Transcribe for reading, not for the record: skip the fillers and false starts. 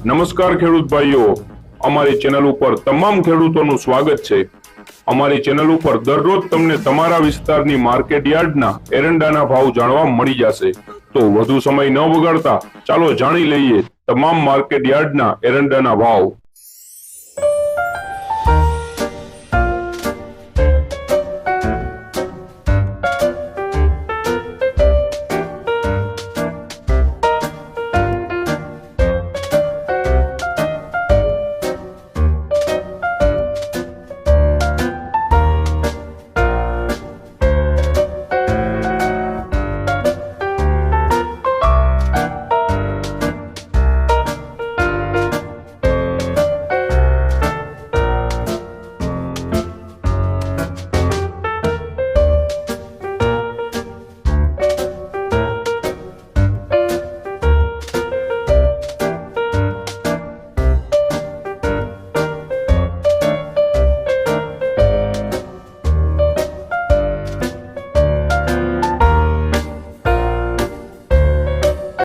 નમસ્કાર ખેડૂત ભાઈઓ, અમારી ચેનલ ઉપર તમામ ખેડૂતોનું સ્વાગત છે। અમારી ચેનલ ઉપર દરરોજ તમને તમારા વિસ્તારની માર્કેટ યાર્ડના એરંડાના ભાવ જાણવા મળી જશે। તો વધુ સમય ન બગાડતા ચાલો જાણી લઈએ તમામ માર્કેટ યાર્ડના એરંડાના ભાવ।